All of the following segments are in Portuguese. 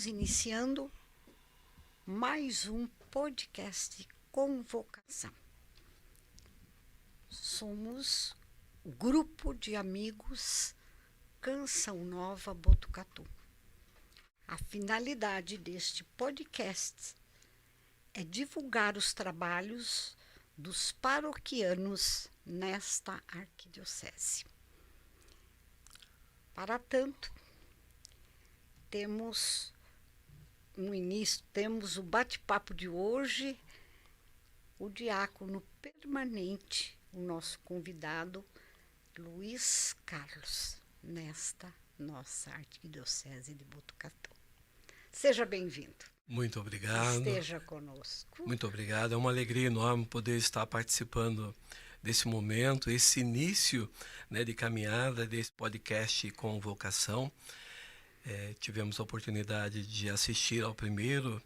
Estamos iniciando mais um podcast Convocação. Somos o grupo de amigos Canção Nova Botucatu. A finalidade deste podcast é divulgar os trabalhos dos paroquianos nesta arquidiocese. Para tanto, temos o bate-papo de hoje, o diácono permanente, o nosso convidado, Luiz Carlos, nesta nossa arquidiocese de Botucatu. Seja bem-vindo. Muito obrigado. Esteja conosco. Muito obrigado. É uma alegria enorme poder estar participando desse momento, esse início, de caminhada desse podcast Convocação. Tivemos a oportunidade de assistir ao primeiro,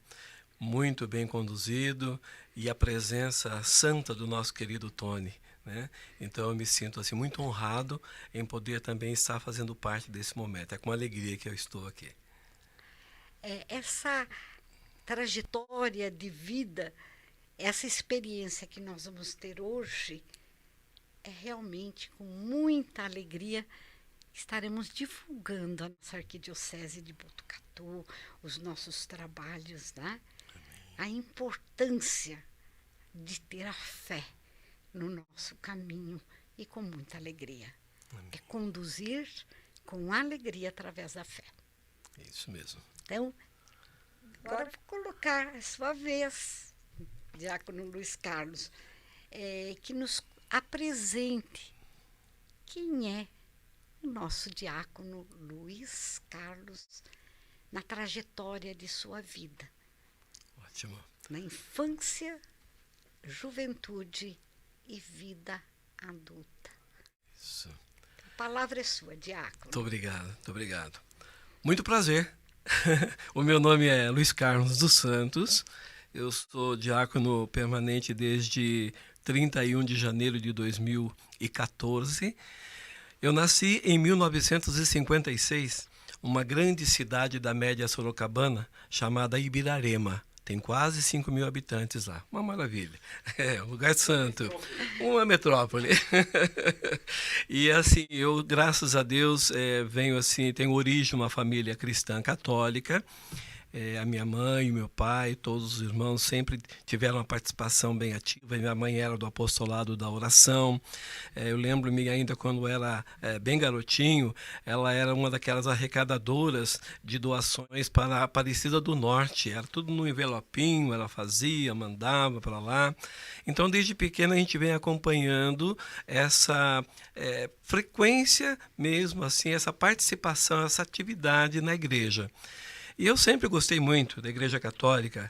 muito bem conduzido, e a presença santa do nosso querido Tony. Então eu me sinto assim, muito honrado em poder também estar fazendo parte desse momento. É com alegria que eu estou aqui. Essa trajetória de vida, essa experiência que nós vamos ter hoje, é realmente com muita alegria. Estaremos divulgando a nossa arquidiocese de Botucatu, os nossos trabalhos, né? A importância de ter a fé no nosso caminho e com muita alegria. Amém. É conduzir com alegria através da fé. Isso mesmo. Então, agora vou colocar a sua vez, diácono Luiz Carlos, que nos apresente quem é o nosso diácono Luiz Carlos na trajetória de sua vida. Ótimo. Na infância, juventude e vida adulta. Isso. A palavra é sua, diácono. Muito obrigado, muito obrigado. Muito prazer. O meu nome é Luiz Carlos dos Santos. Eu sou diácono permanente desde 31 de janeiro de 2014. Eu nasci em 1956, uma grande cidade da média sorocabana chamada Ibirarema. Tem quase 5.000 habitantes lá. Uma maravilha. Um lugar santo. Uma metrópole. E assim, eu, graças a Deus, tenho origem de uma família cristã católica. A minha mãe, meu pai, todos os irmãos sempre tiveram uma participação bem ativa. Minha mãe era do apostolado da oração. Eu lembro-me ainda quando era bem garotinho, ela era uma daquelas arrecadadoras de doações para a Aparecida do Norte. Era tudo no envelopinho, ela fazia, mandava para lá. Então, desde pequena, a gente vem acompanhando essa frequência mesmo, assim, essa participação, essa atividade na igreja. E eu sempre gostei muito da Igreja Católica.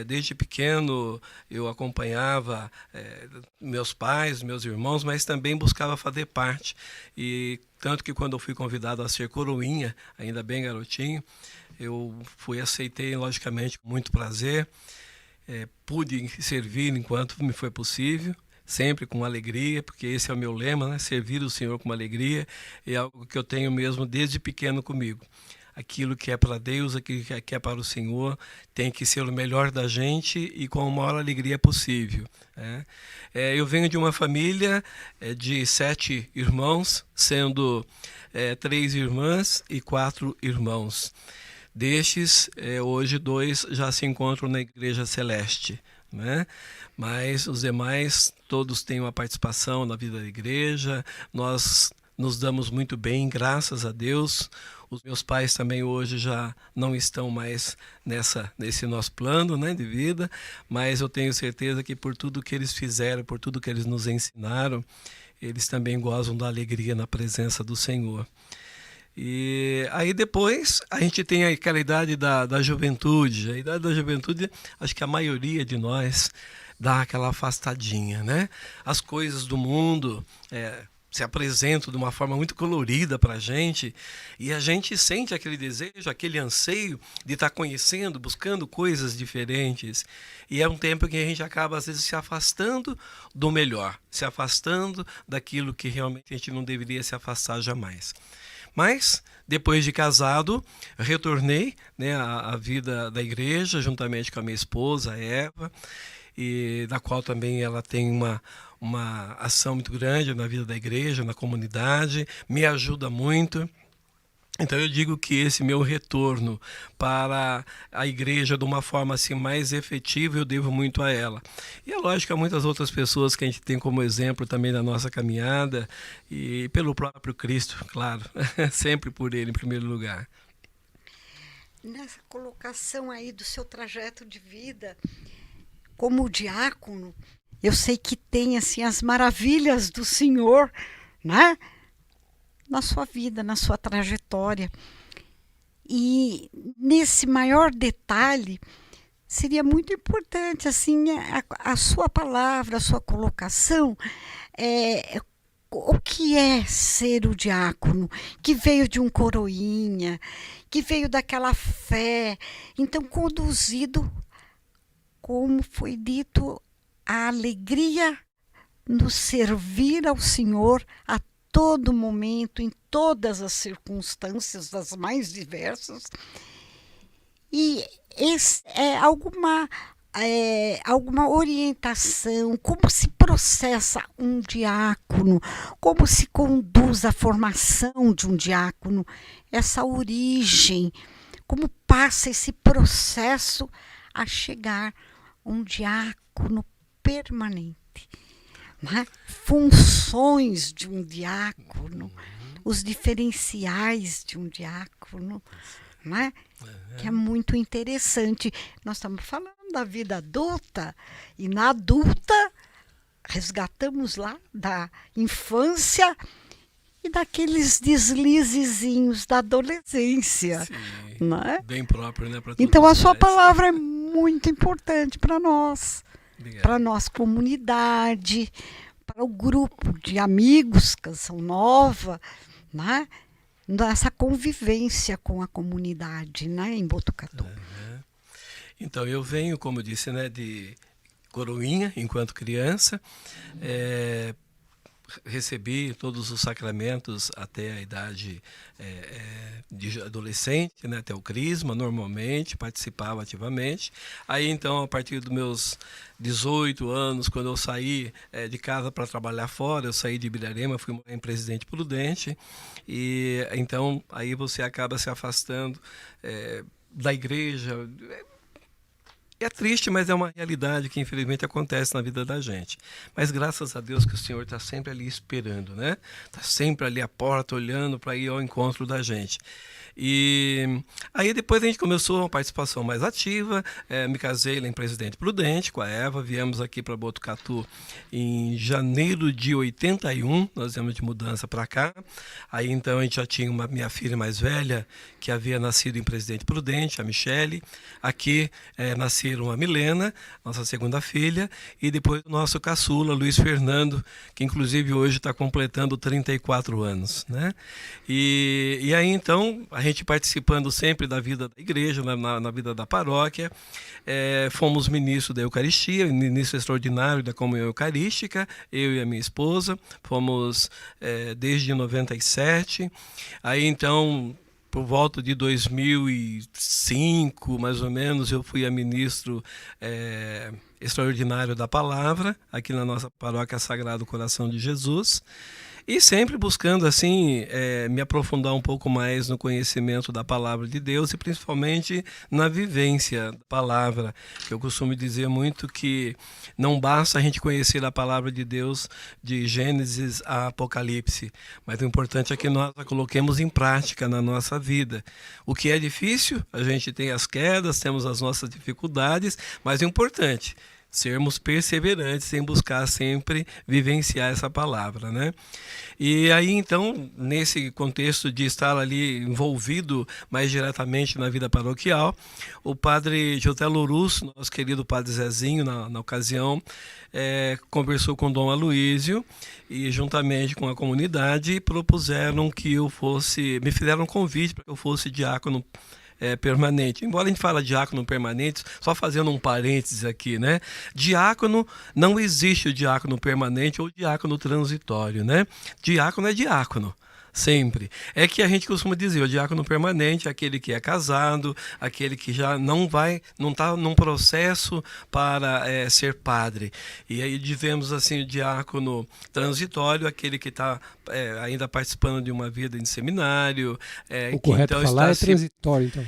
Desde pequeno eu acompanhava meus pais, meus irmãos, mas também buscava fazer parte. E tanto que quando eu fui convidado a ser coroinha, ainda bem garotinho, eu aceitei, logicamente, com muito prazer. Pude servir enquanto me foi possível, sempre com alegria, porque esse é o meu lema, servir o Senhor com alegria, é algo que eu tenho mesmo desde pequeno comigo. Aquilo que é para Deus, aquilo que é para o Senhor, tem que ser o melhor da gente e com a maior alegria possível. Eu venho de uma família de 7 irmãos, sendo 3 irmãs e 4 irmãos. Destes, hoje 2 já se encontram na Igreja Celeste. Mas os demais, todos têm uma participação na vida da igreja. Nós nos damos muito bem, graças a Deus. Os meus pais também hoje já não estão mais nesse nosso plano de vida, mas eu tenho certeza que por tudo que eles fizeram, por tudo que eles nos ensinaram, eles também gozam da alegria na presença do Senhor. E aí depois a gente tem aquela idade da juventude. A idade da juventude, acho que a maioria de nós dá aquela afastadinha, As coisas do mundo se apresentam de uma forma muito colorida para a gente, e a gente sente aquele desejo, aquele anseio de estar conhecendo, buscando coisas diferentes. E é um tempo que a gente acaba, às vezes, se afastando do melhor, se afastando daquilo que realmente a gente não deveria se afastar jamais. Mas, depois de casado, retornei, né, à vida da igreja, juntamente com a minha esposa, a Eva, e da qual também ela tem uma ação muito grande na vida da igreja, na comunidade, me ajuda muito. Então eu digo que esse meu retorno para a igreja de uma forma assim mais efetiva, eu devo muito a ela. E é lógico, há muitas outras pessoas que a gente tem como exemplo também na nossa caminhada, e pelo próprio Cristo, claro, sempre por ele em primeiro lugar. Nessa colocação aí do seu trajeto de vida como diácono, eu sei que tem assim as maravilhas do Senhor, né? Na sua vida, na sua trajetória. E nesse maior detalhe, seria muito importante assim a sua palavra, a sua colocação, o que é ser o diácono, que veio de um coroinha, que veio daquela fé, então conduzido, como foi dito, a alegria no servir ao Senhor a todo momento, em todas as circunstâncias, das mais diversas. E alguma orientação, como se processa um diácono, como se conduz a formação de um diácono, essa origem, como passa esse processo a chegar um diácono permanente. Né? Funções de um diácono, os diferenciais de um diácono, né? Que é muito interessante. Nós estamos falando da vida adulta, e na adulta resgatamos lá da infância e daqueles deslizezinhos da adolescência. Sim, né? Bem próprio, né? Então a sua palavra é muito importante para nós. Obrigado. Para a nossa comunidade, para o grupo de amigos, Canção Nova, né? Nessa convivência com a comunidade, né? Em Botucatu. Então, eu venho, como eu disse, né, de coroinha, enquanto criança, recebi todos os sacramentos até a idade de adolescente, né, até o crisma, normalmente, participava ativamente. Aí, então, a partir dos meus 18 anos, quando eu saí de casa para trabalhar fora, eu saí de Ibirarema, fui morar em Presidente Prudente, e então aí você acaba se afastando da igreja. É triste, mas é uma realidade que infelizmente acontece na vida da gente. Mas graças a Deus que o Senhor está sempre ali esperando, né? Está sempre ali à porta, olhando para ir ao encontro da gente. E aí depois a gente começou uma participação mais ativa, me casei lá em Presidente Prudente com a Eva, viemos aqui para Botucatu em janeiro de 81, nós viemos de mudança para cá. Aí então a gente já tinha minha filha mais velha, que havia nascido em Presidente Prudente, a Michele. Aqui nasceram a Milena, nossa segunda filha, e depois o nosso caçula, Luiz Fernando, que inclusive hoje está completando 34 anos. Né? E aí então, a gente participando sempre da vida da igreja, na vida da paróquia, fomos ministros da Eucaristia, ministro extraordinário da comunhão eucarística, eu e a minha esposa, fomos desde 97, aí então, por volta de 2005, mais ou menos, eu fui a ministro extraordinário da palavra, aqui na nossa paróquia Sagrado Coração de Jesus, e sempre buscando assim me aprofundar um pouco mais no conhecimento da palavra de Deus e principalmente na vivência da palavra. Eu costumo dizer muito que não basta a gente conhecer a palavra de Deus de Gênesis a Apocalipse, mas o importante é que nós a coloquemos em prática na nossa vida. O que é difícil, a gente tem as quedas, temos as nossas dificuldades, mas o importante sermos perseverantes em buscar sempre vivenciar essa palavra, né? E aí, então, nesse contexto de estar ali envolvido mais diretamente na vida paroquial, o padre José Louros, nosso querido padre Zezinho, na ocasião, conversou com Dom Aloísio e, juntamente com a comunidade, propuseram que eu fosse, me fizeram um convite para que eu fosse diácono permanente. Embora a gente fale diácono permanente, só fazendo um parênteses aqui, né? Diácono, não existe o diácono permanente ou diácono transitório, né? Diácono é diácono. Sempre. É que a gente costuma dizer, o diácono permanente é aquele que é casado, aquele que já não está num processo para ser padre. E aí tivemos assim o diácono transitório, aquele que está ainda participando de uma vida em seminário. O correto então falar está é transitório, então.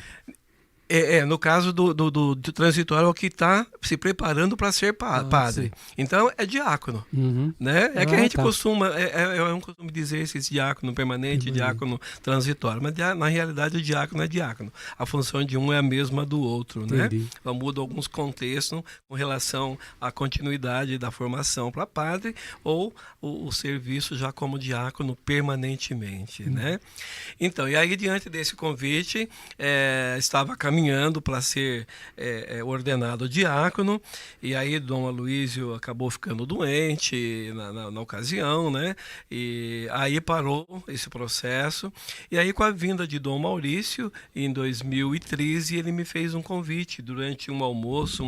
No caso do transitório, é o que está se preparando para ser padre. Sim. Então, é diácono. Uhum. Né? É que a gente tá. costuma, é um costume dizer esse diácono permanente, diácono transitório, mas na realidade o diácono é diácono. A função de um é a mesma do outro, né? Então, muda alguns contextos com relação à continuidade da formação para padre ou o serviço já como diácono permanentemente, né? Então, e aí diante desse convite, estava caminhando para ser ordenado diácono, e aí Dom Aloísio acabou ficando doente na ocasião, né? E aí parou esse processo, e aí com a vinda de Dom Maurício, em 2013, ele me fez um convite durante um almoço,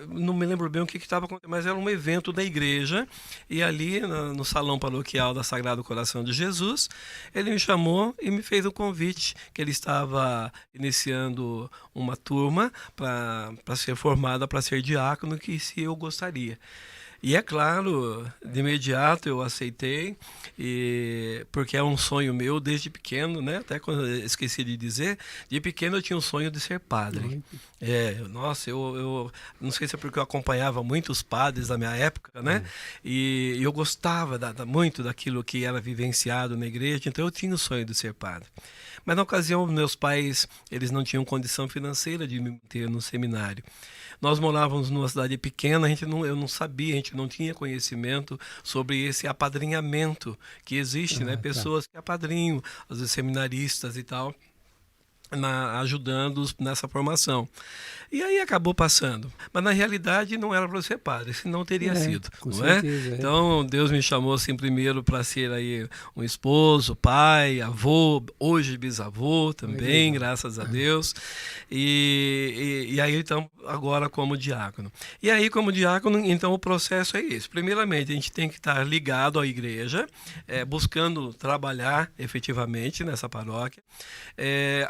não me lembro bem o que estava acontecendo, mas era um evento da igreja, e ali no salão paroquial da Sagrado Coração de Jesus, ele me chamou e me fez um convite, que ele estava iniciando uma turma para ser formada para ser diácono, que se eu gostaria. E é claro, de imediato eu aceitei, porque é um sonho meu desde pequeno, né? Até quando eu esqueci de dizer, de pequeno eu tinha um sonho de ser padre. Nossa, eu não sei se é porque eu acompanhava muitos padres da minha época, né? E eu gostava muito daquilo que era vivenciado na igreja, então eu tinha o sonho de ser padre. Mas na ocasião, meus pais, eles não tinham condição financeira de me manter no seminário. Nós morávamos numa cidade pequena, eu não sabia, a gente não tinha conhecimento sobre esse apadrinhamento que existe, né? Pessoas que apadrinham, às vezes seminaristas e tal, ajudando-os nessa formação. E aí acabou passando. Mas na realidade não era para ser padre, senão teria sido. Com não certeza, Então Deus me chamou assim primeiro para ser aí um esposo, pai, avô, hoje bisavô também, graças a Deus. E aí então agora como diácono. E aí como diácono, então o processo é esse. Primeiramente a gente tem que estar ligado à igreja, buscando trabalhar efetivamente nessa paróquia.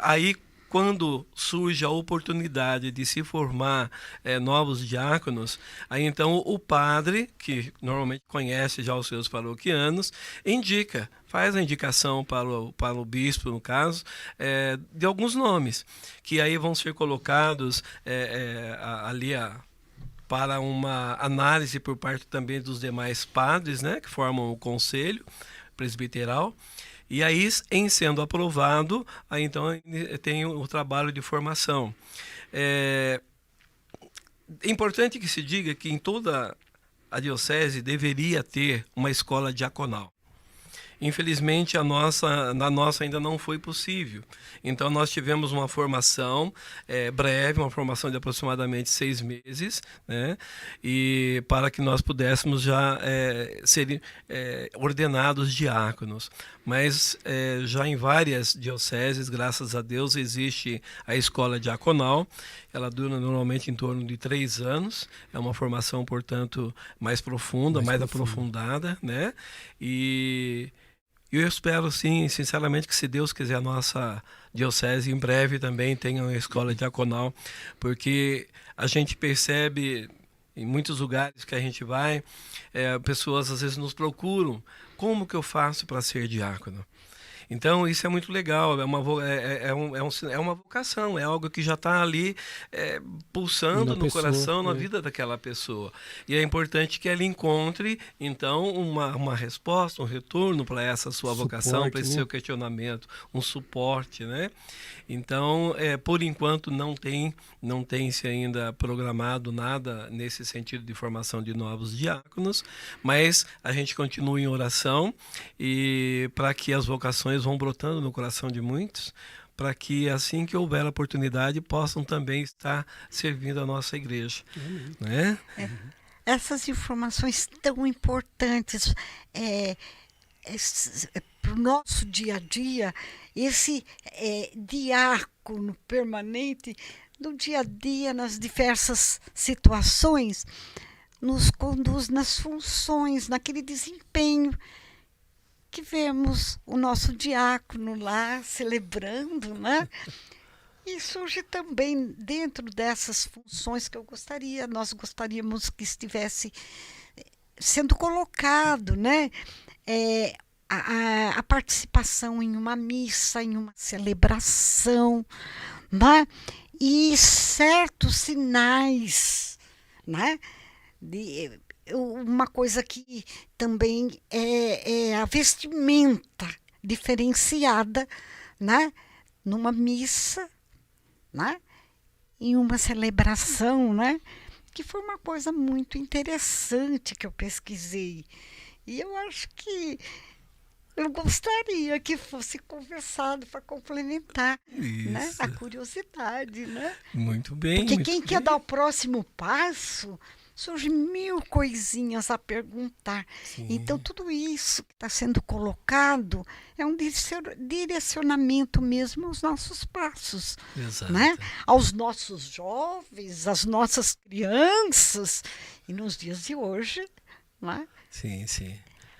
Aí quando surge a oportunidade de se formar novos diáconos, aí então o padre, que normalmente conhece já os seus paroquianos, faz a indicação para o bispo, no caso, de alguns nomes, que aí vão ser colocados ali para uma análise por parte também dos demais padres, né, que formam o conselho presbiteral. E aí, em sendo aprovado, aí então tem o trabalho de formação. É importante que se diga que em toda a diocese deveria ter uma escola diaconal. Infelizmente, na nossa ainda não foi possível. Então, nós tivemos uma formação breve, uma formação de aproximadamente 6 meses, né? E para que nós pudéssemos já ser ordenados diáconos. Mas já em várias dioceses, graças a Deus, existe a escola diaconal. Ela dura normalmente em torno de 3 anos. É uma formação, portanto, mais profunda, mais aprofundada, né? E eu espero, sim, sinceramente, que se Deus quiser, a nossa diocese em breve também tenha uma escola diaconal, porque a gente percebe em muitos lugares que a gente vai, pessoas às vezes nos procuram, como que eu faço para ser diácono? Então, isso é muito legal, é uma vocação, é algo que já está ali pulsando no coração, na vida daquela pessoa. E é importante que ela encontre, então, uma resposta, um retorno para essa sua vocação, para esse seu questionamento, um suporte, né? Então, por enquanto, não tem-se ainda programado nada nesse sentido de formação de novos diáconos, mas a gente continua em oração e para que as vocações vão brotando no coração de muitos, para que assim que houver a oportunidade possam também estar servindo a nossa igreja. Né? Essas informações tão importantes para o nosso dia a dia, esse diácono permanente no dia a dia, nas diversas situações, nos conduz nas funções, naquele desempenho que vemos o nosso diácono lá celebrando, né? E surge também dentro dessas funções que nós gostaríamos que estivesse sendo colocado, né? A participação em uma missa, em uma celebração, né? E certos sinais, né? Uma coisa que também é a vestimenta diferenciada, né? Numa missa, né? Em uma celebração, né? Que foi uma coisa muito interessante que eu pesquisei. E eu acho que eu gostaria que fosse conversado para complementar, né, Isso. a curiosidade, né? Muito bem. Porque muito quem bem. quer dar o próximo passo, surge mil coisinhas a perguntar. Sim. Então, tudo isso que está sendo colocado é um direcionamento mesmo aos nossos passos, Exato. né? Aos nossos jovens, às nossas crianças. E nos dias de hoje, né? Sim, sim.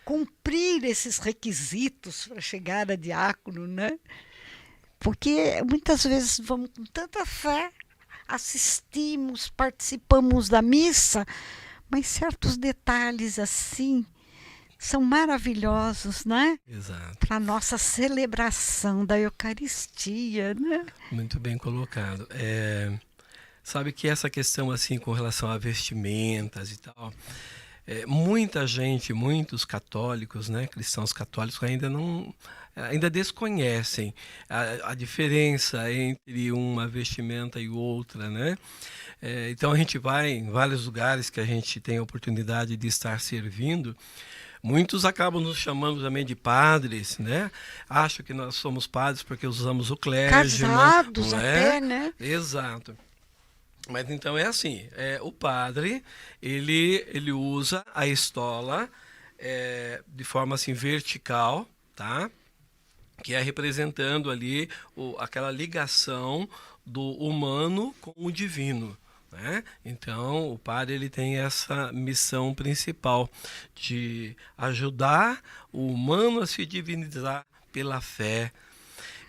Cumprir esses requisitos para chegar a diácono, né? Porque muitas vezes vamos com tanta fé, assistimos, participamos da missa, mas certos detalhes assim são maravilhosos, né? Exato. Para a nossa celebração da Eucaristia, né? Muito bem colocado. Sabe que essa questão assim com relação a vestimentas e tal, muita gente, muitos católicos, né, cristãos católicos ainda desconhecem a diferença entre uma vestimenta e outra, né? Então a gente vai em vários lugares que a gente tem a oportunidade de estar servindo. Muitos acabam nos chamando também de padres, né? Acham que nós somos padres porque usamos o clérigma. Casados não até, né? Exato. Mas então é assim, o padre, ele usa a estola de forma assim vertical, tá? Que é representando ali aquela ligação do humano com o divino, né? Então o padre ele tem essa missão principal de ajudar o humano a se divinizar pela fé.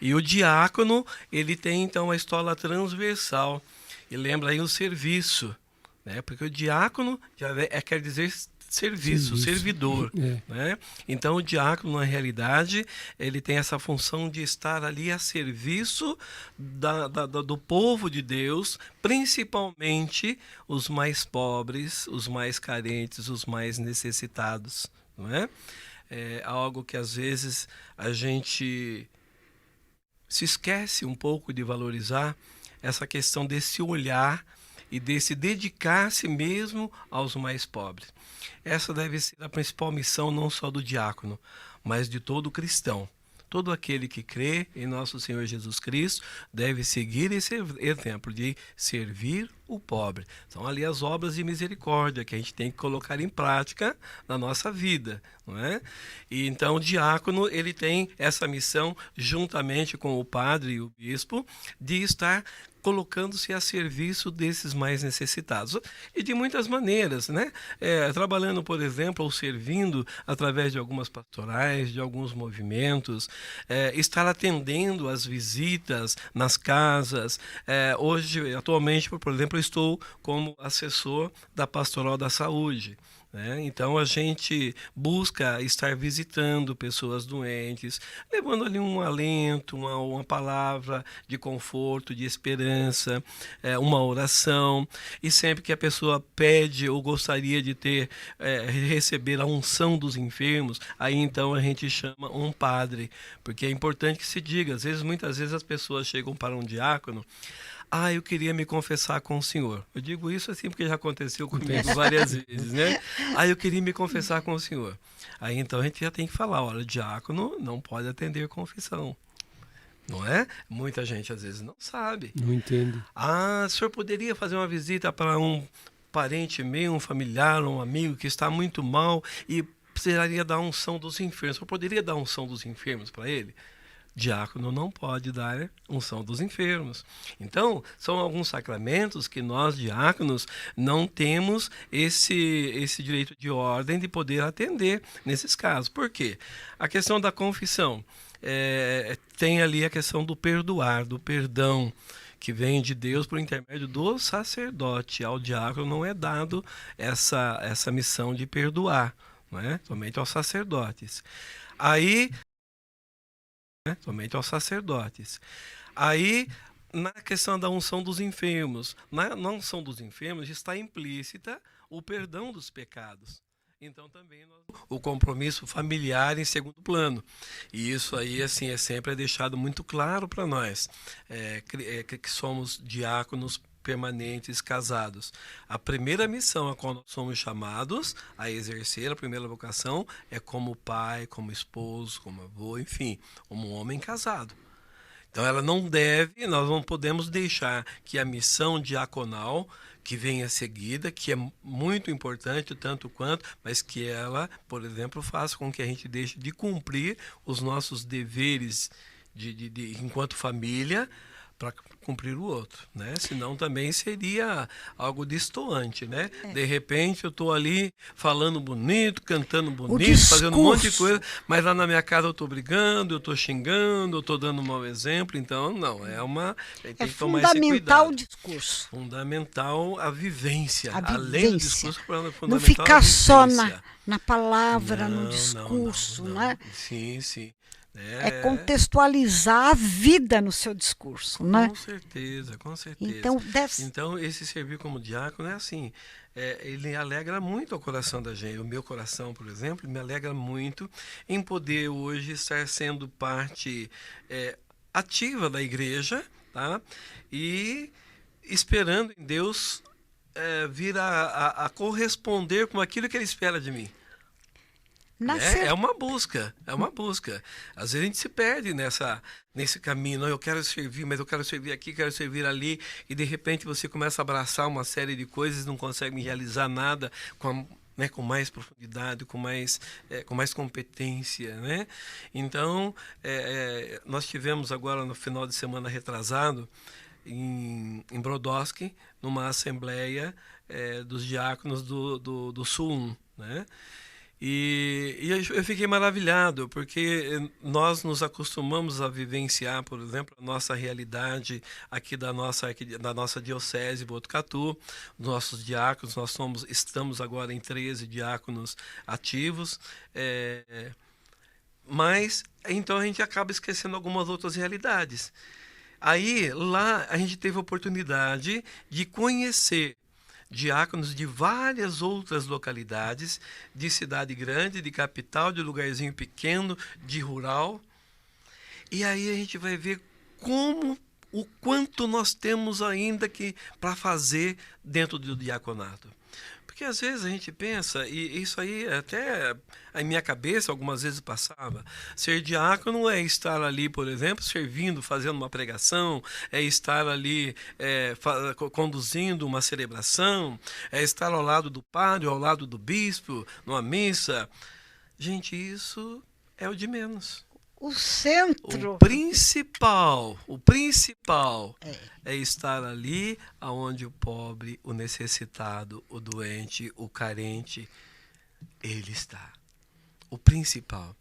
E o diácono ele tem então a estola transversal. E lembra aí o serviço, né? Porque o diácono quer dizer serviço, servidor. Né? Então o diácono, na realidade, ele tem essa função de estar ali a serviço do povo de Deus, principalmente os mais pobres, os mais carentes, os mais necessitados. Não é? É algo que às vezes a gente se esquece um pouco de valorizar, essa questão desse olhar e desse dedicar-se mesmo aos mais pobres. Essa deve ser a principal missão não só do diácono, mas de todo cristão. Todo aquele que crê em nosso Senhor Jesus Cristo deve seguir esse exemplo de servir o pobre. São ali as obras de misericórdia que a gente tem que colocar em prática na nossa vida, não é? E então o diácono ele tem essa missão juntamente com o padre e o bispo de estar colocando-se a serviço desses mais necessitados. E de muitas maneiras, né? Trabalhando, por exemplo, ou servindo através de algumas pastorais, de alguns movimentos, estar atendendo as visitas nas casas. Hoje, atualmente, por exemplo, eu estou como assessor da Pastoral da Saúde. Então a gente busca estar visitando pessoas doentes, levando ali um alento, uma palavra de conforto, de esperança, uma oração. E sempre que a pessoa pede ou gostaria de receber a unção dos enfermos, aí então a gente chama um padre, porque é importante que se diga. Muitas vezes as pessoas chegam para um diácono: eu queria me confessar com o senhor. Eu digo isso assim porque já aconteceu comigo várias vezes, né? Eu queria me confessar com o senhor. Aí então a gente já tem que falar: olha, o diácono não pode atender confissão. Não é? Muita gente às vezes não sabe. Não entende. O senhor poderia fazer uma visita para um parente meu, um familiar, um amigo que está muito mal e precisaria da unção dos enfermos. O senhor poderia dar a unção dos enfermos para ele? diácono não pode dar unção dos enfermos. Então, são alguns sacramentos que nós, diáconos, não temos esse direito de ordem de poder atender nesses casos. Por quê? A questão da confissão. Tem ali a questão do perdoar, do perdão, que vem de Deus por intermédio do sacerdote. Ao diácono não é dado essa missão de perdoar, não é? Somente aos sacerdotes. Somente aos sacerdotes. Aí, na questão da unção dos enfermos, na unção dos enfermos está implícita o perdão dos pecados. Então também o compromisso familiar em segundo plano. E isso aí assim sempre deixado muito claro para nós, que somos diáconos permanentes casados. A primeira missão a qual nós somos chamados a exercer, a primeira vocação, é como pai, como esposo, como avô, enfim, como um homem casado. Então nós não podemos deixar que a missão diaconal que venha seguida, que é muito importante tanto quanto, mas que ela, por exemplo, faça com que a gente deixe de cumprir os nossos deveres enquanto família para cumprir o outro, né? Senão também seria algo destoante, né? De repente eu estou ali falando bonito, cantando bonito, fazendo um monte de coisa, mas lá na minha casa eu estou brigando, eu estou xingando, eu estou dando um mau exemplo. Então, não, tem que tomar esse cuidado. Fundamental o discurso. Fundamental a vivência. Além do discurso, fundamental não ficar a só na palavra, no discurso, não. né? Sim, sim. É contextualizar a vida no seu discurso, né? Com certeza. Então, esse servir como diácono é assim, ele alegra muito o coração da gente. O meu coração, por exemplo, me alegra muito em poder hoje estar sendo parte ativa da igreja, tá? E esperando em Deus vir a corresponder com aquilo que Ele espera de mim. É uma busca. Às vezes a gente se perde nesse caminho. Não, eu quero servir, mas eu quero servir aqui, quero servir ali. E de repente você começa a abraçar uma série de coisas e não consegue realizar nada com mais profundidade, com mais competência, né? Então, nós tivemos agora no final de semana retrasado, em Brodowski, numa assembleia dos diáconos do Sul 1, né? E eu fiquei maravilhado, porque nós nos acostumamos a vivenciar, por exemplo, a nossa realidade aqui da nossa diocese, Botucatu, nossos diáconos, estamos agora em 13 diáconos ativos, mas então a gente acaba esquecendo algumas outras realidades. Aí, lá, a gente teve a oportunidade de conhecer diáconos de várias outras localidades, de cidade grande, de capital, de lugarzinho pequeno, de rural. E aí a gente vai ver o quanto nós temos ainda para fazer dentro do diaconato. Porque às vezes a gente pensa, e isso aí até a minha cabeça algumas vezes passava, ser diácono é estar ali, por exemplo, servindo, fazendo uma pregação, é estar ali conduzindo uma celebração, é estar ao lado do padre, ao lado do bispo, numa missa. Gente, isso é o de menos. O centro. O principal é estar ali onde o pobre, o necessitado, o doente, o carente, ele está. O principal.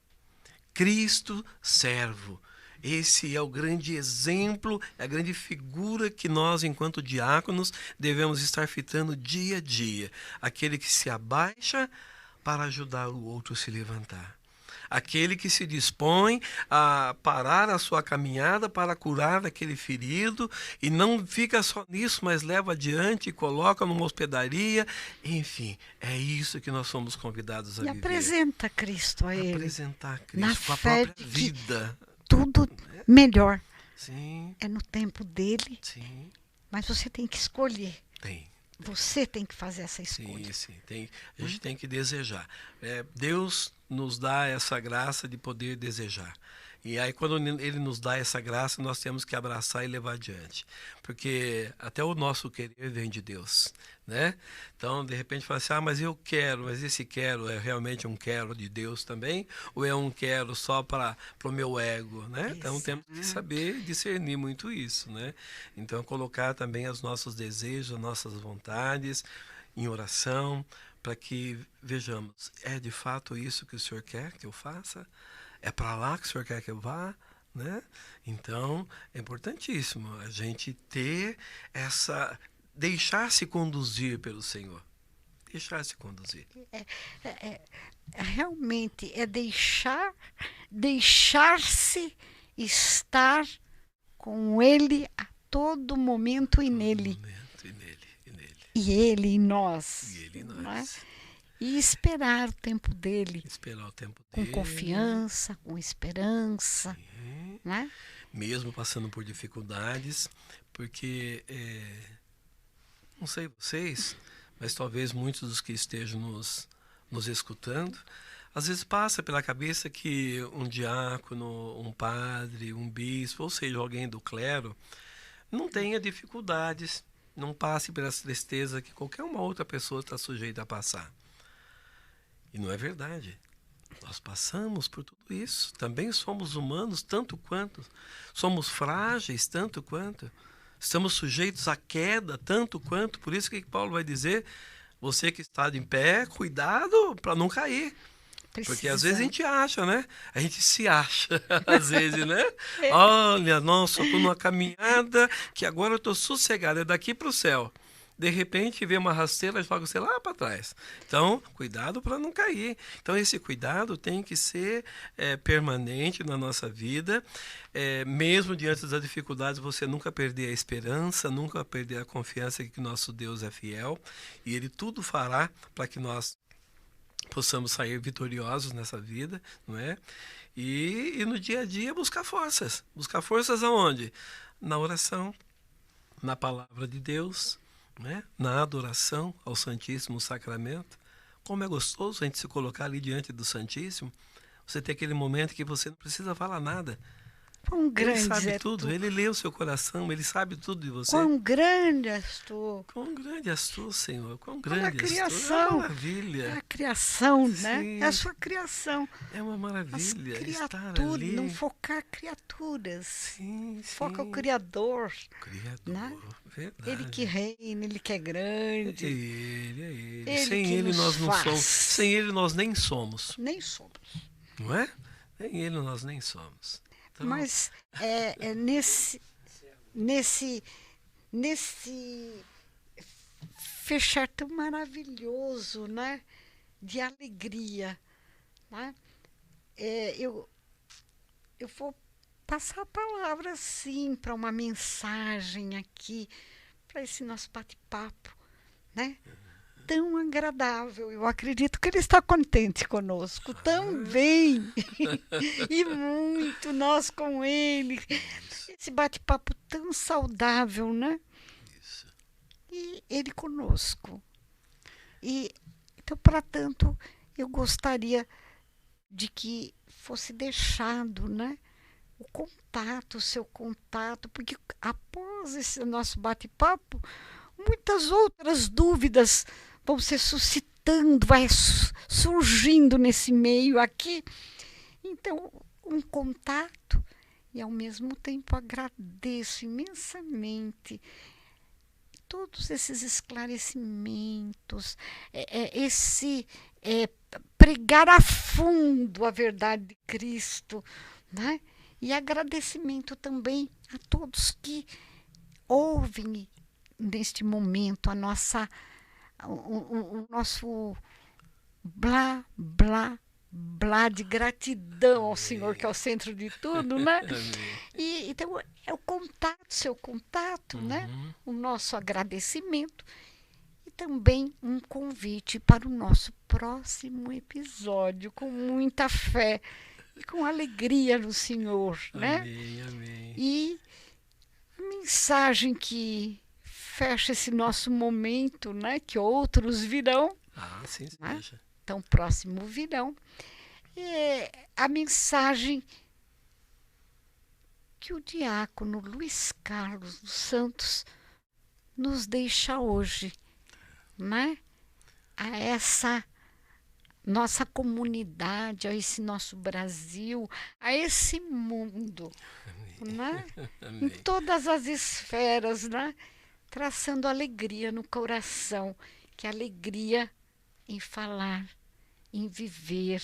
Cristo servo. Esse é o grande exemplo, é a grande figura que nós, enquanto diáconos, devemos estar fitando dia a dia. Aquele que se abaixa para ajudar o outro a se levantar. Aquele que se dispõe a parar a sua caminhada para curar aquele ferido e não fica só nisso, mas leva adiante e coloca numa hospedaria. Enfim, é isso que nós somos convidados a viver. E apresenta Cristo a ele. Apresentar Cristo com a própria vida. Tudo melhor. Sim. É no tempo dele. Sim. Mas você tem que escolher. Tem. Você tem que fazer essa escolha. Sim. A gente tem que desejar. Deus nos dá essa graça de poder desejar. E aí, quando ele nos dá essa graça, nós temos que abraçar e levar adiante. Porque até o nosso querer vem de Deus, né? Então, de repente, fala assim, mas eu quero, mas esse quero é realmente um quero de Deus também? Ou é um quero só para o meu ego, né? Então, temos que saber discernir muito isso, né? Então, colocar também os nossos desejos, as nossas vontades em oração, para que vejamos, é de fato isso que o Senhor quer que eu faça? É para lá que o Senhor quer que eu vá, né? Então, é importantíssimo a gente ter deixar-se conduzir pelo Senhor. Deixar-se conduzir. Realmente é deixar-se estar com Ele a todo momento e nele. E nele. E Ele em nós. E Ele em nós. Né? E esperar o tempo dele. Esperar o tempo dele. Com confiança, com esperança. Sim. Né? Mesmo passando por dificuldades, porque, não sei vocês, mas talvez muitos dos que estejam nos escutando, às vezes passa pela cabeça que um diácono, um padre, um bispo, ou seja, alguém do clero, não tenha dificuldades, não passe pelas tristezas que qualquer uma outra pessoa está sujeita a passar. E não é verdade. Nós passamos por tudo isso. Também somos humanos tanto quanto. Somos frágeis tanto quanto. Estamos sujeitos à queda tanto quanto. Por isso que Paulo vai dizer, você que está de pé, cuidado para não cair. Porque às vezes a gente acha, né? A gente se acha, às vezes, né? Olha, nossa, eu estou numa caminhada que agora eu estou sossegado, é daqui para o céu. De repente vê uma rasteira e joga você lá para trás. Então, cuidado para não cair. Então, esse cuidado tem que ser permanente na nossa vida. Mesmo diante das dificuldades, você nunca perder a esperança, nunca perder a confiança que nosso Deus é fiel. E Ele tudo fará para que nós possamos sair vitoriosos nessa vida, não é? E no dia a dia buscar forças. Buscar forças aonde? Na oração, na palavra de Deus, né? Na adoração ao Santíssimo Sacramento. Como é gostoso a gente se colocar ali diante do Santíssimo. Você ter aquele momento que você não precisa falar nada. Quão grande ele sabe é tudo, tu. Ele lê o seu coração, Ele sabe tudo de você. Quão grande és tu. Quão grande és tu, Senhor. Quão grande és tu. Criação. É uma maravilha. É a criação, Sim. né? É a sua criação. É uma maravilha estar ali. Não focar criaturas. Sim. Foca o Criador. Né? Verdade. Ele que reina, Ele que é grande. É Ele. Ele Sem Ele nós não somos. Sem Ele nós nem somos. Nem somos. Não é? Sem Ele nós nem somos. Então... Mas nesse fechar tão maravilhoso, né? De alegria, né? Eu vou passar a palavra, sim, para uma mensagem aqui, para esse nosso bate-papo, né? Tão agradável. Eu acredito que ele está contente conosco também. E muito nós com ele. Esse bate-papo tão saudável, né? Isso. E ele conosco. Então, para tanto, eu gostaria de que fosse deixado, né? O seu contato, porque após esse nosso bate-papo, muitas outras dúvidas vão se suscitando, vai surgindo nesse meio aqui. Então, um contato, e ao mesmo tempo agradeço imensamente todos esses esclarecimentos, pregar a fundo a verdade de Cristo, né? E agradecimento também a todos que ouvem neste momento o nosso blá, blá, blá de gratidão ao Senhor, que é o centro de tudo, né? E então é o seu contato, né? O nosso agradecimento e também um convite para o nosso próximo episódio, com muita fé e com alegria no Senhor, né? Amém. E a mensagem que fecha esse nosso momento, né? Que outros virão. Sim, né? seja. Então, próximo virão. A mensagem que o diácono Luiz Carlos dos Santos nos deixa hoje, né? A essa nossa comunidade, a esse nosso Brasil, a esse mundo, né? Em todas as esferas, né? Traçando alegria no coração, que é alegria em falar, em viver,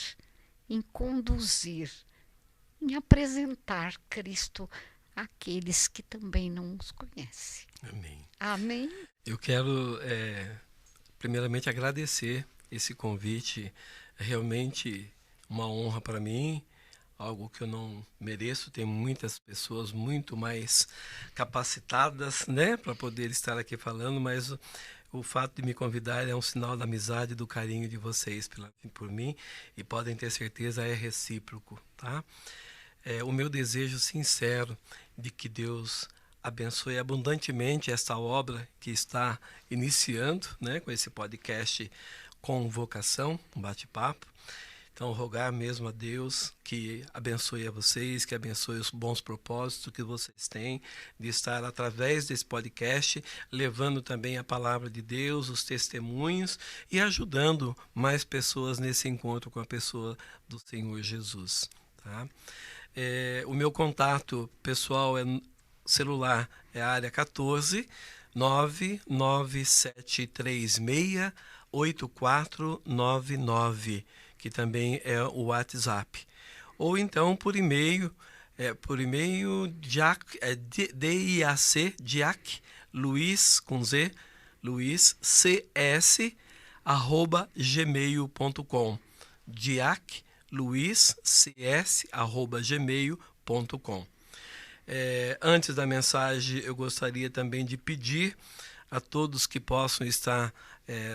em conduzir, em apresentar Cristo àqueles que também não os conhecem. Amém. Amém. Eu quero, primeiramente, agradecer esse convite. É realmente uma honra para mim, algo que eu não mereço. Tem muitas pessoas muito mais capacitadas, né, para poder estar aqui falando, mas o fato de me convidar é um sinal da amizade, do carinho de vocês por mim, e podem ter certeza, é recíproco, tá? O meu desejo sincero de que Deus abençoe abundantemente esta obra que está iniciando, né, com esse podcast Convocação, um bate-papo. Então, rogar mesmo a Deus que abençoe a vocês, que abençoe os bons propósitos que vocês têm de estar através desse podcast, levando também a palavra de Deus, os testemunhos e ajudando mais pessoas nesse encontro com a pessoa do Senhor Jesus. Tá? O meu contato pessoal celular é a área 14 99736 8499, que também é o WhatsApp. Ou então por e-mail, DIAC, Luiz, com Z, Luiz, CS, @gmail.com. DIAC, Luiz, CS, @gmail.com. Antes da mensagem, eu gostaria também de pedir a todos que possam estar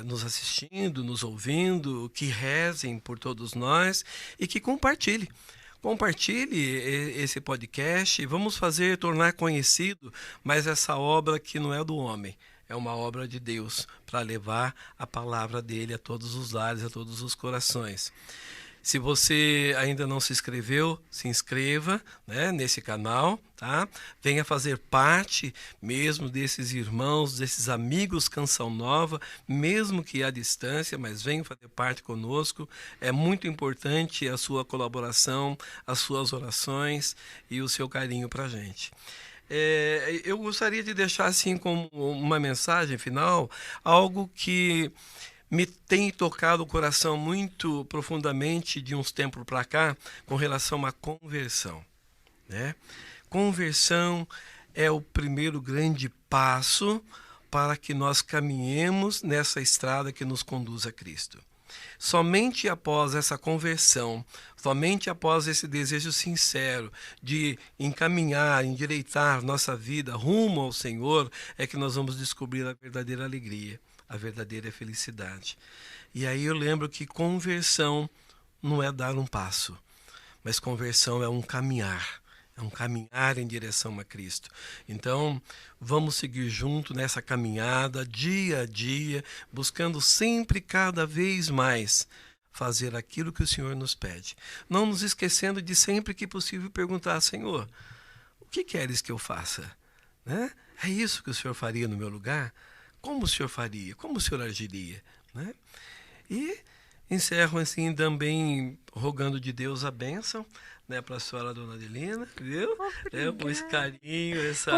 nos assistindo, nos ouvindo, que rezem por todos nós e que compartilhem. Compartilhe esse podcast, vamos tornar conhecido mais essa obra que não é do homem, é uma obra de Deus, para levar a palavra dele a todos os lares, a todos os corações. Se você ainda não se inscreveu, se inscreva, né, nesse canal, tá? Venha fazer parte mesmo desses irmãos, desses amigos Canção Nova, mesmo que à distância, mas venha fazer parte conosco. É muito importante a sua colaboração, as suas orações e o seu carinho para a gente. Eu gostaria de deixar assim como uma mensagem final, algo que me tem tocado o coração muito profundamente de uns tempos para cá, com relação à conversão, né? Conversão é o primeiro grande passo para que nós caminhemos nessa estrada que nos conduz a Cristo. Somente após essa conversão, somente após esse desejo sincero de encaminhar, endireitar nossa vida rumo ao Senhor, é que nós vamos descobrir a verdadeira alegria, a verdadeira felicidade. E aí eu lembro que conversão não é dar um passo, mas conversão é um caminhar em direção a Cristo. Então, vamos seguir junto nessa caminhada, dia a dia, buscando sempre, cada vez mais, fazer aquilo que o Senhor nos pede. Não nos esquecendo de sempre que possível perguntar: Senhor, o que queres que eu faça? Né? É isso que o Senhor faria no meu lugar? Como o Senhor faria? Como o Senhor agiria? Né? E encerro assim também rogando de Deus a bênção, né, para a senhora Dona Adelina, viu? Com esse carinho, essa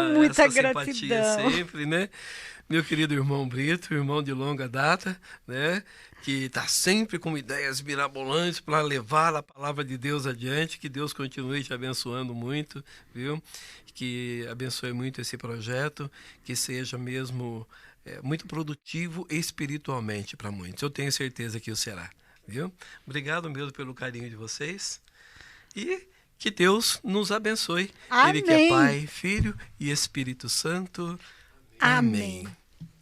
simpatia sempre, né? Meu querido irmão Brito, irmão de longa data, né, que está sempre com ideias mirabolantes para levar a palavra de Deus adiante. Que Deus continue te abençoando muito, viu? Que abençoe muito esse projeto, que seja mesmo muito produtivo espiritualmente para muitos. Eu tenho certeza que o será, viu? Obrigado mesmo pelo carinho de vocês e que Deus nos abençoe. Amém. Ele que é Pai, Filho e Espírito Santo. Amém.